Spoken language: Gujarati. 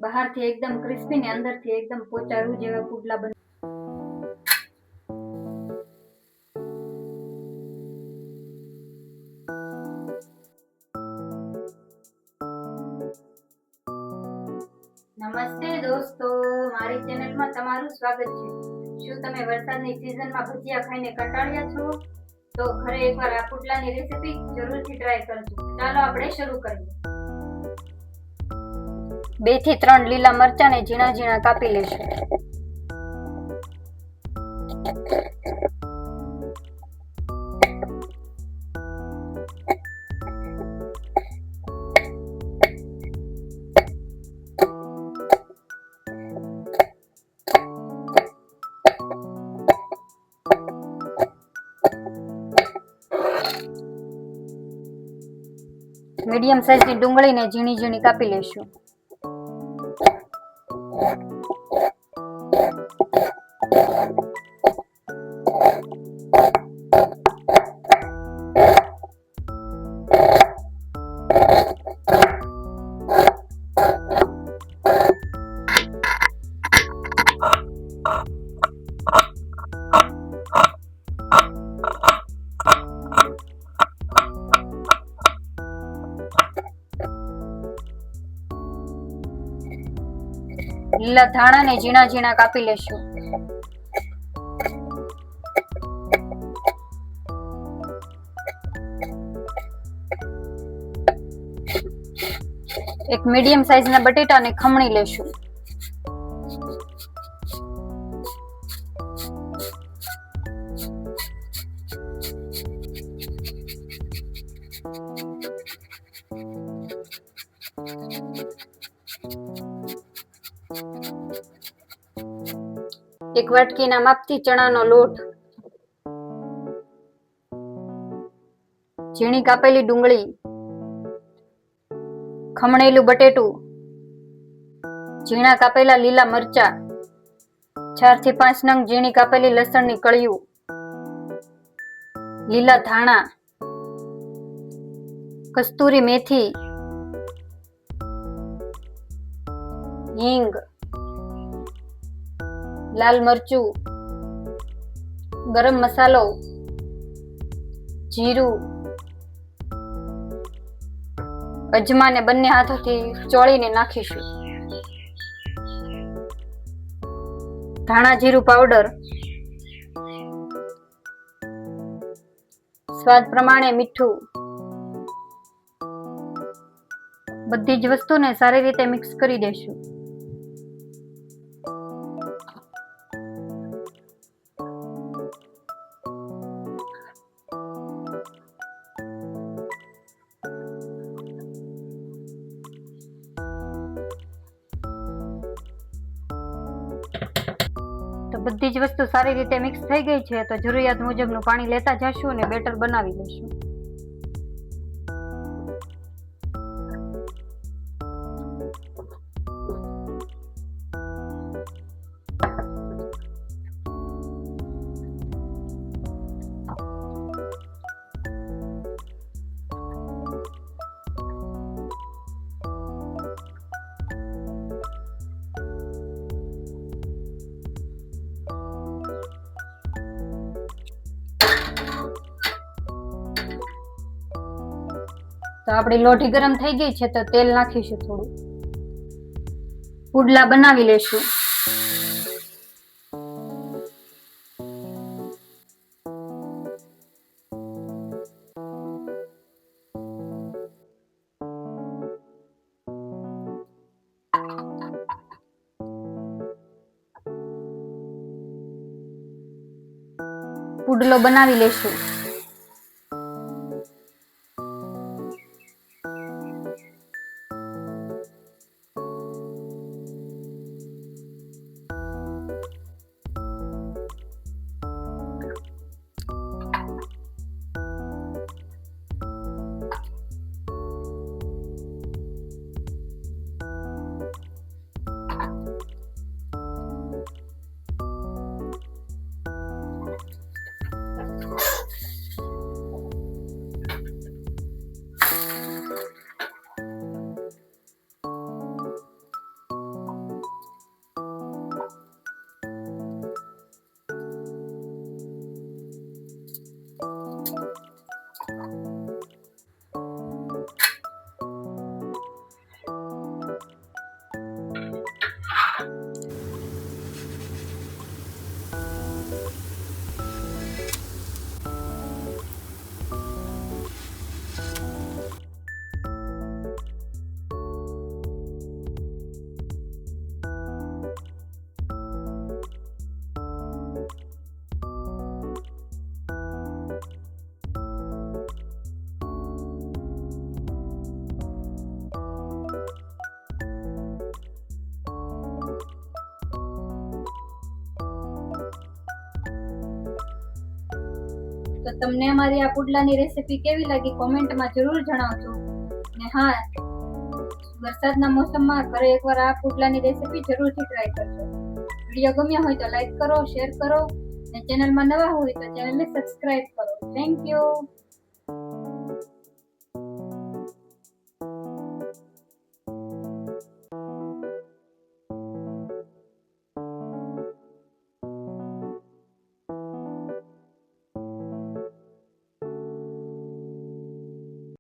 બહારથી એકદમ ક્રિસ્પી ને અંદરથી એકદમ પોચા રૂ જેવા પુડલા બને. નમસ્તે દોસ્તો, મારી ચેનલમાં તમારું સ્વાગત છે. શું તમે વરસાદની સિઝનમાં ભજીયા ખાઈને કંટાળ્યા છો? તો ઘરે એકવાર આ પુડલાની રેસીપી જરૂરથી ટ્રાય કરજો. ચાલો આપણે શરૂ કરીએ. 2 થી 3 લીલા મરચાંને ઝીણા ઝીણા કાપી લેશું. મીડિયમ સાઈઝની ડુંગળીને ઝીણી ઝીણી કાપી લેશું. લીલા ધાણાને ઝીણા ઝીણા કાપી લેશું. એક મીડિયમ સાઈઝના બટેટાને ખમણી લેશું. એક વાટકીના માપથી ચણાનો લોટ, ઝીણી કાપેલી ડુંગળી, ખમણેલું બટેટું, ઝીણા કાપેલા લીલા મરચા, 4 થી 5 નંગ ઝીણી કાપેલી લસણની કળીઓ, લીલા ધાણા, કસ્તુરી મેથી, હિંગ, લાલ મરચું, ગરમ મસાલો, જીરું, અજમાને બંને હાથોથી ચોળીને નાખીશું. ધાણા જીરું પાવડર, સ્વાદ પ્રમાણે મીઠું. બધી જ વસ્તુને સારી રીતે મિક્સ કરી દેશું. તો બધી જ વસ્તુ સારી રીતે મિક્સ થઈ ગઈ છે. તો જરૂરિયાત મુજબનું પાણી લેતા જશું અને બેટર બનાવી લઈશું. તો આપણી લોઢી ગરમ થઈ ગઈ છે. તો તેલ નાખીશું થોડું. પુડલા બનાવી લેશું. પુડલો બનાવી લેશું. તો તમને અમારી આ પુડલાની રેસીપી કેવી લાગી કોમેન્ટમાં જરૂર જણાવજો. અને હા, વરસાદના મોસમમાં ઘરે એકવાર આ પુડલાની રેસીપી જરૂરથી ટ્રાય કરજો. વિડીયો ગમ્યો હોય તો લાઈક કરો, શેર કરો, અને ચેનલમાં નવા હોય તો ચેનલને સબસ્ક્રાઇબ કરો. Thank you.